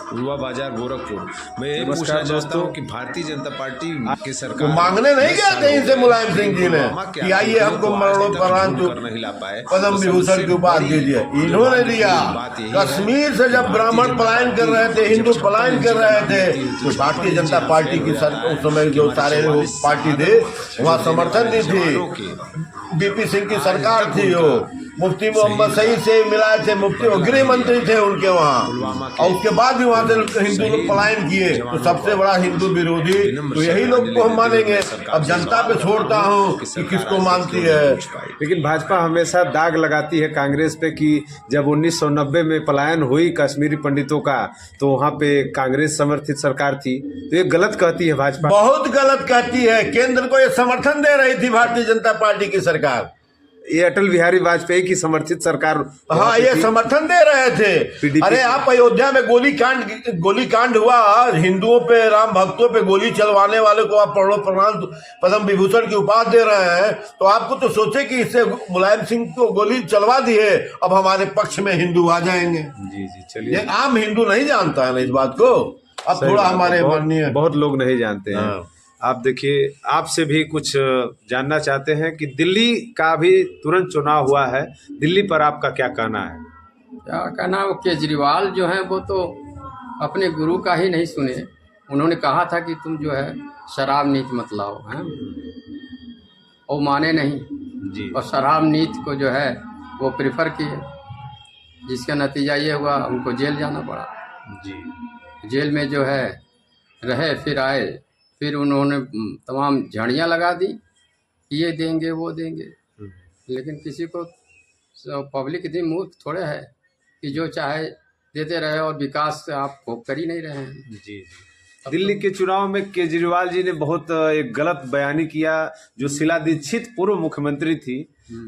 उलवा बाजार गोरखपुर। मैं ये पूछना चाहता हूँ कि भारतीय जनता पार्टी की सरकार मांगने नहीं गया कहीं से मुलायम सिंह जी ने कि आइए हमको मरणोपरांत पद्म विभूषण की उपाधि दीजिए, इन्होंने दिया। कश्मीर से जब ब्राह्मण पलायन कर रहे थे, हिंदू पलायन कर रहे थे, तो भारतीय जनता पार्टी की उस समय जो सारे पार्टी थे वहाँ समर्थन दी थी। बीपी सिंह की सरकार थी, वो मुफ्ती मोहम्मद सईद से मिलाए थे, मुफ्ती गृह मंत्री थे उनके वहाँ, और उसके बाद भी वहाँ से हिंदू लोग पलायन किए। तो सबसे बड़ा हिंदू विरोधी तो यही लोग को हम मानेंगे। अब जनता पे छोड़ता हूँ कि किसको मानती है। लेकिन भाजपा हमेशा दाग लगाती है कांग्रेस पे कि जब 1990 में पलायन हुई कश्मीरी पंडितों का तो वहाँ पे कांग्रेस समर्थित सरकार थी, तो ये गलत कहती है भाजपा। बहुत गलत कहती है। केंद्र को ये समर्थन दे रही थी भारतीय जनता पार्टी की सरकार, ये अटल बिहारी वाजपेयी की समर्थित सरकार। हाँ, ये समर्थन दे रहे थे। अरे आप अयोध्या में गोलीकांड हुआ, हिंदुओं पे, राम भक्तों पे गोली चलवाने वाले को आप मरणोपरांत पद्म विभूषण की उपाधि दे रहे हैं, तो आपको तो सोचे कि इससे मुलायम सिंह को गोली चलवा दी है, अब हमारे पक्ष में हिंदू आ जाएंगे। जी जी, चलिए। आम हिंदू नहीं जानता है ना इस बात को। अब थोड़ा हमारे माननीय बहुत लोग नहीं जानते हैं। आप देखिए, आपसे भी कुछ जानना चाहते हैं कि दिल्ली का भी तुरंत चुनाव हुआ है, दिल्ली पर आपका क्या कहना है? क्या कहना, वो केजरीवाल जो है वो तो अपने गुरु का ही नहीं सुने। उन्होंने कहा था कि तुम जो है शराब नीति मत लाओ, हैं, वो माने नहीं जी। और शराब नीति को जो है वो प्रेफर किए, जिसका नतीजा ये हुआ उनको जेल जाना पड़ा। जी, जेल में जो है रहे, फिर आए, फिर उन्होंने तमाम झाड़ियाँ लगा दी, ये देंगे वो देंगे, लेकिन किसी को पब्लिक इतनी मूर्ख थोड़े है कि जो चाहे देते रहे और विकास से आप कर ही नहीं रहे हैं। जी। दिल्ली के चुनाव में केजरीवाल जी ने बहुत एक गलत बयानी किया। जो शीला दीक्षित पूर्व मुख्यमंत्री थी,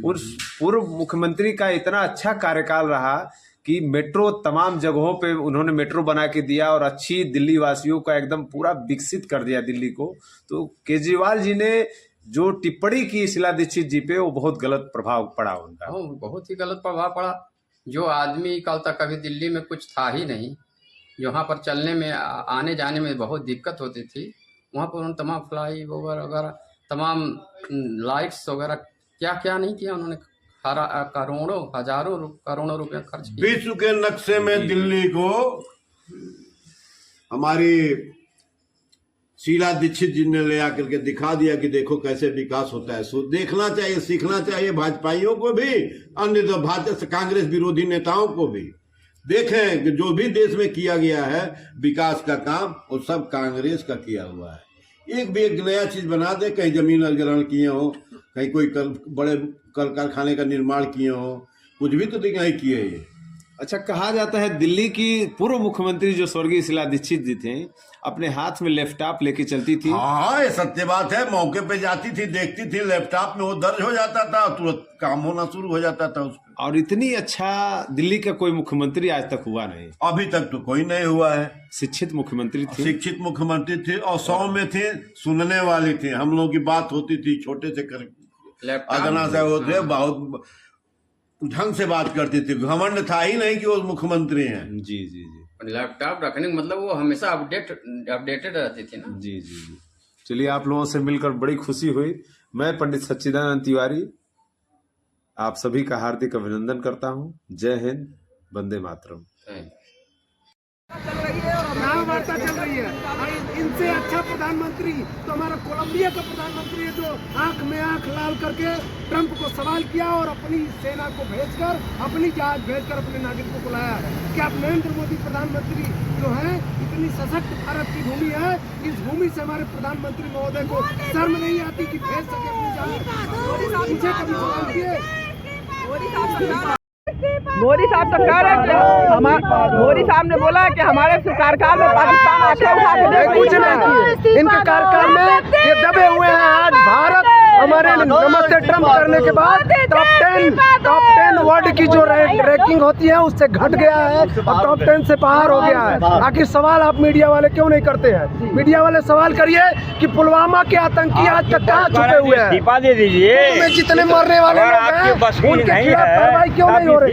उस पूर्व मुख्यमंत्री का इतना अच्छा कार्यकाल रहा कि मेट्रो तमाम जगहों पे उन्होंने मेट्रो बना के दिया और अच्छी दिल्ली वासियों का एकदम पूरा विकसित कर दिया दिल्ली को। तो केजरीवाल जी ने जो टिप्पणी की शीला दीक्षित जी पे, वो बहुत गलत प्रभाव पड़ा उनका। बहुत ही गलत प्रभाव पड़ा। जो आदमी कल तक कभी दिल्ली में कुछ था ही नहीं, यहाँ पर चलने में आने जाने में बहुत दिक्कत होती थी, वहाँ पर उन्होंने तमाम फ्लाई ओवर वगैरह, तमाम लाइट्स वगैरह क्या क्या नहीं किया उन्होंने। करोड़ों हजारों करोड़ों रुपए खर्च किए। विश्व के नक्शे में दिल्ली को हमारी शीला दीक्षित जी ने ले आकर के दिखा दिया कि देखो कैसे विकास होता है। सो देखना चाहिए, सीखना चाहिए भाजपाइयों को भी, अन्य तो भाजपा कांग्रेस विरोधी नेताओं को भी। देखें कि जो भी देश में किया गया है विकास का काम, वो सब कांग्रेस का किया हुआ है। एक भी एक नया चीज बना दे, कहीं जमीन अधिग्रहण किए हो, कहीं कोई बड़े कल कारखाने का निर्माण किए हो, कुछ भी तो नहीं किए ये। अच्छा, कहा जाता है दिल्ली की पूर्व मुख्यमंत्री जो स्वर्गीय शीला दीक्षित जी थे, अपने हाथ में लैपटॉप लेके चलती थी। हाँ, ये सत्य बात है। मौके पे जाती थी, देखती थी, लैपटॉप में वो दर्ज हो जाता था, तुरंत काम होना शुरू हो जाता था उसका। और इतनी अच्छा दिल्ली का कोई मुख्यमंत्री आज तक हुआ नहीं। अभी तक तो कोई नहीं हुआ है। शिक्षित मुख्यमंत्री थे, शिक्षित मुख्यमंत्री थे, और 100 में थे सुनने वाले थे। हम लोगों की बात होती थी, छोटे से कर अगना से होते, बहुत ढंग से बात करते थे। घमंड था ही नहीं कि वो मुख्यमंत्री हैं। जी जी जी। लैपटॉप रखने का मतलब वो हमेशा अपडेटेड रहती थी ना। जी जी जी। चलिए, आप लोगों से मिलकर बड़ी खुशी हुई। मैं पंडित सच्चिदानंद तिवारी आप सभी का हार्दिक अभिनंदन करता हूँ। जय हिंद, वंदे मातरम। चल रही है और नाम वार्ता चल रही है। इनसे अच्छा प्रधानमंत्री तो हमारा कोलंबिया का प्रधानमंत्री है, जो आंख में आंख लाल करके ट्रंप को सवाल किया और अपनी सेना को भेजकर, अपनी जहाज भेजकर अपने नागरिकों को लाया है। कि आप नरेंद्र मोदी प्रधानमंत्री जो है, इतनी सशक्त भारत की भूमि है, इस भूमि से हमारे प्रधानमंत्री महोदय को शर्म नहीं आती कि भेज सके अपनी जहाज। मुझे कभी सवाल किए मोदी साहब तो कह रहे हैं, मोदी साहब ने बोला कि हमारे कार्यकाल में पाकिस्तान आंखें उठा के कुछ नहीं किए। इनके कार्यकाल में ये दबे हुए हैं। आज भारत हमारे नमस्ते ट्रम्प करने के बाद टॉप 10 वर्ल्ड की जो रैंकिंग होती है उससे घट गया है, अब टॉप 10 से बाहर हो गया है। आखिर सवाल आप मीडिया वाले क्यों नहीं करते हैं? मीडिया वाले सवाल करिए कि पुलवामा के आतंकी आज तक कहाँ छुपे हुए हैं? दे दीजिए। जितने मरने वाले लोग हैं उनके खिलाफ कार्रवाई क्यों नहीं हो रही?